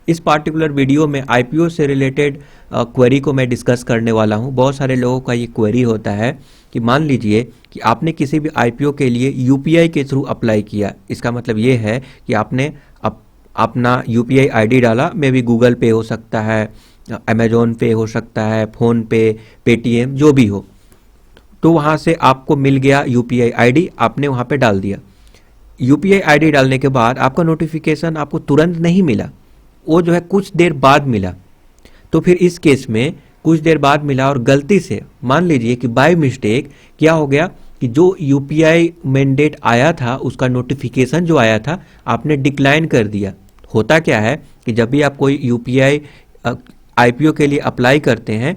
इस particular video में IPO से रिलेटेड क्वेरी को मैं डिस्कस करने वाला हूं। बहुत सारे लोगों का ये क्वेरी होता है कि मान लीजिए कि आपने किसी भी आईपीओ के लिए यूपीआई के थ्रू अप्लाई किया। इसका मतलब ये है कि आपने अपना यूपीआई आईडी डाला, मे भी गूगल पे हो सकता है, अमेजोन पे हो सकता है, फ़ोन पे, पेटीएम, जो भी हो। तो वहाँ से आपको मिल गया यूपीआई आईडी, आपने वहाँ पे डाल दिया। यूपीआई आईडी डालने के बाद आपका नोटिफिकेशन आपको तुरंत नहीं मिला, वो जो है कुछ देर बाद मिला। तो फिर इस केस में कुछ देर बाद मिला और गलती से मान लीजिए कि बाय मिस्टेक क्या हो गया कि जो यूपीआई मैंडेट आया था उसका नोटिफिकेशन जो आया था आपने डिक्लाइन कर दिया। होता क्या है कि जब भी आप कोई यूपीआई आईपीओ के लिए अप्लाई करते हैं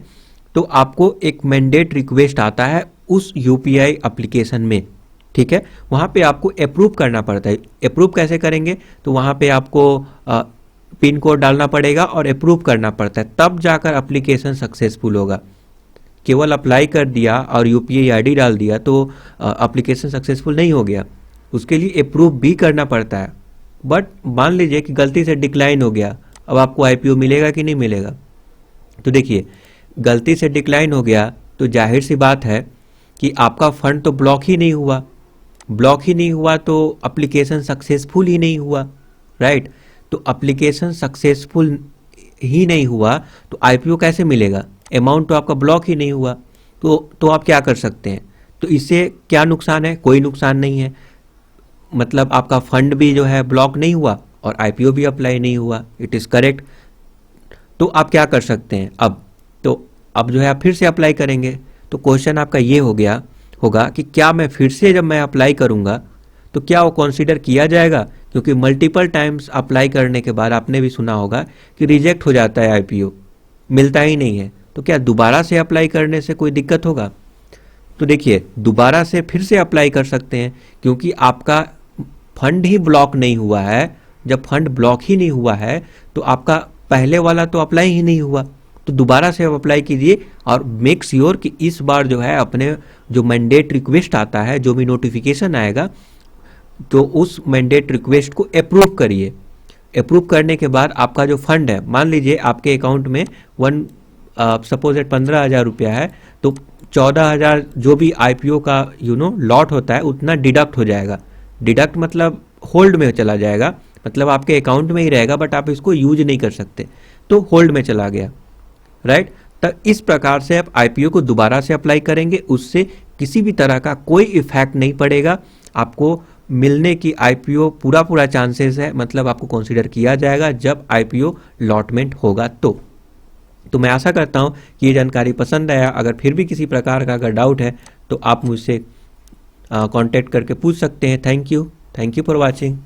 तो आपको एक मैंडेट रिक्वेस्ट आता है उस यूपीआई एप्लीकेशन में, ठीक है। वहाँ पे आपको अप्रूव करना पड़ता है। अप्रूव कैसे करेंगे? तो वहाँ पे आपको पिन कोड डालना पड़ेगा और अप्रूव करना पड़ता है, तब जाकर एप्लीकेशन सक्सेसफुल होगा। केवल अप्लाई कर दिया और यूपीआई आईडी डाल दिया तो एप्लीकेशन सक्सेसफुल नहीं हो गया, उसके लिए अप्रूव भी करना पड़ता है। बट मान लीजिए कि गलती से डिक्लाइन हो गया, अब आपको आईपीओ मिलेगा कि नहीं मिलेगा? तो देखिए, गलती से डिक्लाइन हो गया तो जाहिर सी बात है कि आपका फंड तो ब्लॉक ही नहीं हुआ। ब्लॉक ही नहीं हुआ तो एप्लीकेशन सक्सेसफुल ही नहीं हुआ, राइट। तो एप्लीकेशन सक्सेसफुल ही नहीं हुआ तो आईपीओ कैसे मिलेगा? अमाउंट तो आपका ब्लॉक ही नहीं हुआ। तो आप क्या कर सकते हैं? तो इससे क्या नुकसान है? कोई नुकसान नहीं है। मतलब आपका फंड भी जो है ब्लॉक नहीं हुआ और आईपीओ भी अप्लाई नहीं हुआ। It is correct. तो आप क्या कर सकते हैं अब जो है आप फिर से अप्लाई करेंगे। तो क्वेश्चन आपका ये होगा कि क्या मैं फिर से जब मैं अप्लाई करूंगा तो क्या वो कंसीडर किया जाएगा? क्योंकि मल्टीपल टाइम्स अप्लाई करने के बाद आपने भी सुना होगा कि रिजेक्ट हो जाता है, आईपीओ मिलता ही नहीं है। तो क्या दोबारा से अप्लाई करने से कोई दिक्कत होगा? तो देखिए, दोबारा से फिर से अप्लाई कर सकते हैं क्योंकि आपका फंड ही ब्लॉक नहीं हुआ है। जब फंड ब्लॉक ही नहीं हुआ है तो आपका पहले वाला तो अप्लाई ही नहीं हुआ। तो दोबारा से आप अप्लाई कीजिए और मेक श्योर कि इस बार जो है अपने जो मैंडेट रिक्वेस्ट आता है, जो भी नोटिफिकेशन आएगा, तो उस मैंडेट रिक्वेस्ट को अप्रूव करिए। अप्रूव करने के बाद आपका जो फंड है, मान लीजिए आपके अकाउंट में सपोज 15,000 रुपया है, तो 14,000 जो भी आईपीओ का लॉट होता है उतना डिडक्ट हो जाएगा। डिडक्ट मतलब होल्ड में चला जाएगा, मतलब आपके अकाउंट में ही रहेगा बट आप इसको यूज नहीं कर सकते, तो होल्ड में चला गया, राइट। तो इस प्रकार से आप आईपीओ को दोबारा से अप्लाई करेंगे, उससे किसी भी तरह का कोई इफेक्ट नहीं पड़ेगा। आपको मिलने की आईपीओ पूरा चांसेस है, मतलब आपको कंसीडर किया जाएगा जब आईपीओ लॉटमेंट होगा। तो मैं आशा करता हूं कि ये जानकारी पसंद आया। अगर फिर भी किसी प्रकार का अगर डाउट है तो आप मुझसे कांटेक्ट करके पूछ सकते हैं। Thank you for watching.